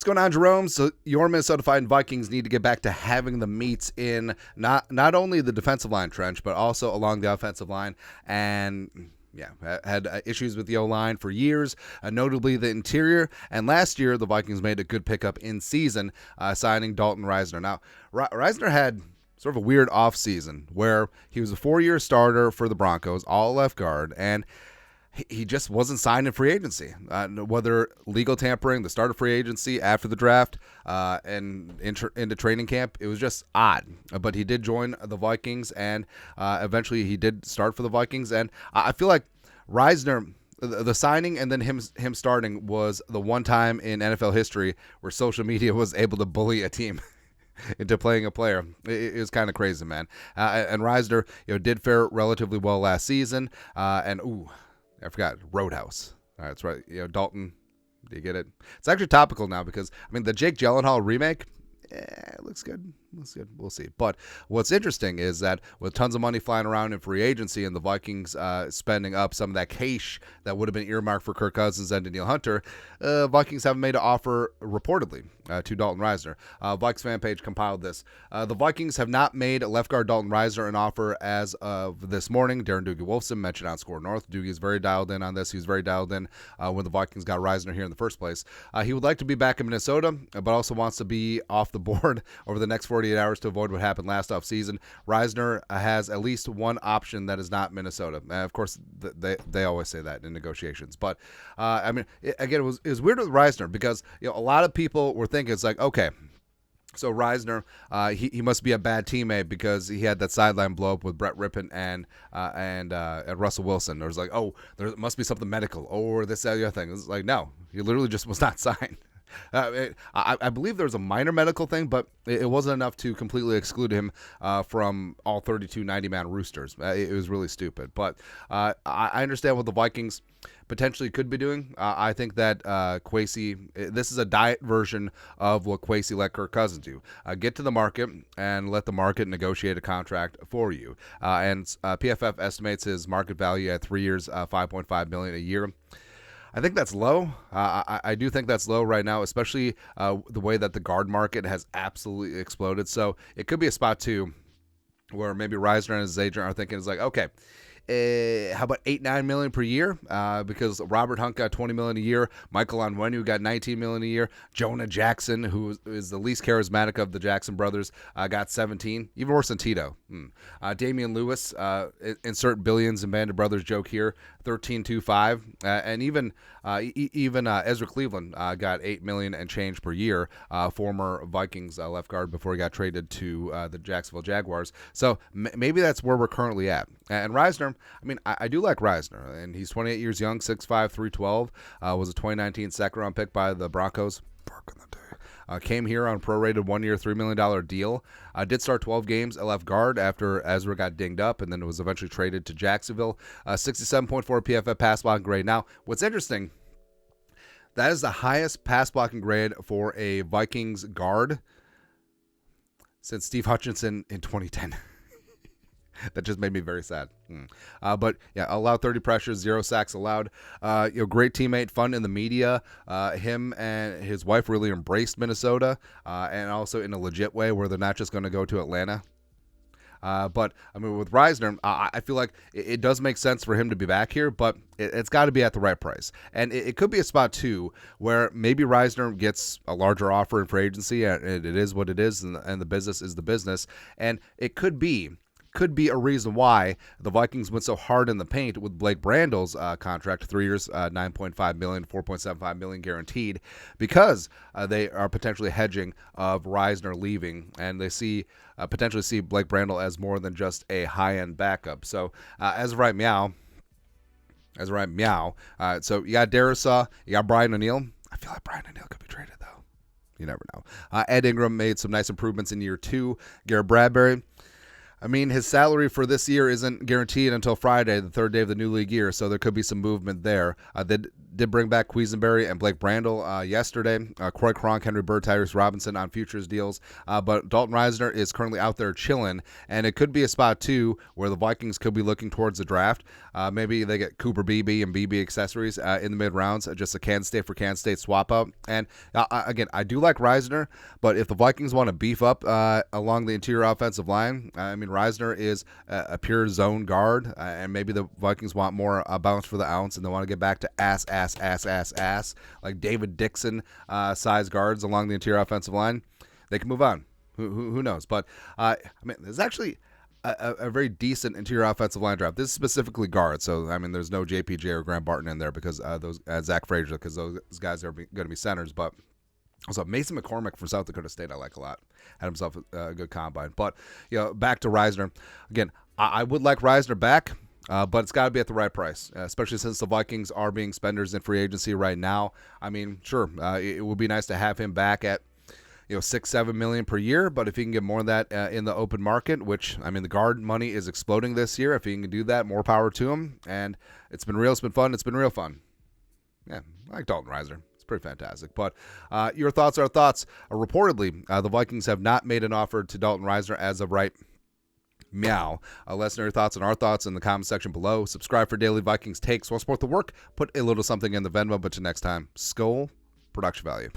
going on, Jerome? So your Minnesota Vikings need to get back to having the meats in not only the defensive line trench, but also along the offensive line. And yeah, had issues with the O-line for years, notably the interior. And last year, the Vikings made a good pickup in season, signing Dalton Risner. Now, Risner had sort of a weird offseason where he was a 4-year starter for the Broncos, all left guard, and he just wasn't signed in free agency. Whether legal tampering, the start of free agency after the draft, and into training camp, it was just odd. But he did join the Vikings, and eventually he did start for the Vikings. And I feel like Risner, the signing and then him starting was the one time in NFL history where social media was able to bully a team into playing a player. It was kind of crazy, man. And Risner, did fare relatively well last season. I forgot, Roadhouse. All right, that's right. Dalton, do you get it? It's actually topical now because, the Jake Gyllenhaal remake, it looks good. We'll see. But what's interesting is that with tons of money flying around in free agency and the Vikings spending up some of that cash that would have been earmarked for Kirk Cousins and Danielle Hunter, Vikings haven't made an offer reportedly to Dalton Risner. Vikes fan page compiled this. The Vikings have not made left guard Dalton Risner an offer as of this morning. Darren Wolfson mentioned on Score North. Doogie is very dialed in on this. He was very dialed in when the Vikings got Risner here in the first place. He would like to be back in Minnesota, but also wants to be off the board over the next 48 hours to avoid what happened last offseason. Risner has at least one option that is not Minnesota. Of course, they always say that in negotiations. But, it was weird with Risner because a lot of people were thinking it's like, okay, so Risner, he must be a bad teammate because he had that sideline blow up with Brett Rippon and Russell Wilson. There was like, oh, there must be something medical or this, that, the other thing. It's like, no, he literally just was not signed. I believe there was a minor medical thing, but it wasn't enough to completely exclude him from all 32 90-man roosters. It was really stupid. But I understand what the Vikings potentially could be doing. I think that Kwesi, this is a diet version of what Kwesi let Kirk Cousins do. Get to the market and let the market negotiate a contract for you. And PFF estimates his market value at 3 years, $5.5 million a year. I think that's low. I do think that's low right now, especially the way that the guard market has absolutely exploded. So it could be a spot too where maybe Risner and his agent are thinking, it's like, okay, how about $8-9 million per year? Because Robert Hunt got $20 million a year. Michael Onwenu got $19 million a year. Jonah Jackson, who is the least charismatic of the Jackson brothers, got $17. Even worse than Tito. Damian Lewis, insert billions in Band of Brothers joke here, $13.25. And even Ezra Cleveland got $8 million and change per year. Former Vikings left guard before he got traded to the Jacksonville Jaguars. So maybe that's where we're currently at. And Risner, I do like Risner, and he's 28 years young, 6'5", 312, was a 2019 second-round pick by the Broncos. Back in the day. Came here on a prorated 1-year, $3 million deal. Did start 12 games at left guard after Ezra got dinged up, and then was eventually traded to Jacksonville. 67.4 PFF pass blocking grade. Now, what's interesting, that is the highest pass blocking grade for a Vikings guard since Steve Hutchinson in 2010. That just made me very sad. But yeah, allowed 30 pressures, 0 sacks allowed. Great teammate, fun in the media. Him and his wife really embraced Minnesota, and also in a legit way where they're not just going to go to Atlanta. But with Risner, I feel like it does make sense for him to be back here, but it's got to be at the right price. And it could be a spot too where maybe Risner gets a larger offer in free agency, and it is what it is, and the business is the business. And it could be a reason why the Vikings went so hard in the paint with Blake Brandel's contract, 3 years, $9.5 million, $4.75 million guaranteed, because they are potentially hedging of Risner leaving, and they potentially see Blake Brandel as more than just a high-end backup. So as of right, meow. So you got Darren, you got Brian O'Neill. I feel like Brian O'Neill could be traded though. You never know. Ed Ingram made some nice improvements in year 2. Garrett Bradbury. His salary for this year isn't guaranteed until Friday, the third day of the new league year, so there could be some movement there. They did bring back Quisenberry and Blake Brandel yesterday. Croy Kronk, Henry Bird, Tyrese Robinson on futures deals. But Dalton Risner is currently out there chilling, and it could be a spot, too, where the Vikings could be looking towards the draft. Maybe they get Cooper BB and BB accessories in the mid-rounds, just a Kansas State for Kansas State swap-out. And, again, I do like Risner, but if the Vikings want to beef up along the interior offensive line, I mean, Risner is a pure zone guard, and maybe the Vikings want more bounce for the ounce, and they want to get back to ass, like David Dixon size guards along the interior offensive line. They can move on. Who knows? But, I mean, there's actually a very decent interior offensive line draft. This is specifically guard, so, I mean, there's no JPJ or Grant Barton in there because those Zach Frazier, because those guys are going to be centers. But also Mason McCormick from South Dakota State I like a lot. Had himself a good combine. But, back to Risner. Again, I would like Risner back. But it's got to be at the right price, especially since the Vikings are being spenders in free agency right now. I mean, sure, it would be nice to have him back at $6-7 million per year, but if he can get more of that in the open market, which, I mean, the guard money is exploding this year. If he can do that, more power to him. And it's been real, it's been fun, it's been real fun. Yeah, I like Dalton Risner. It's pretty fantastic. But your thoughts are thoughts. Reportedly, the Vikings have not made an offer to Dalton Risner as of right meow. Let us know your thoughts and our thoughts in the comment section below. Subscribe for daily Vikings takes. While support the work, put a little something in the Venmo. But till next time, Skol, production value.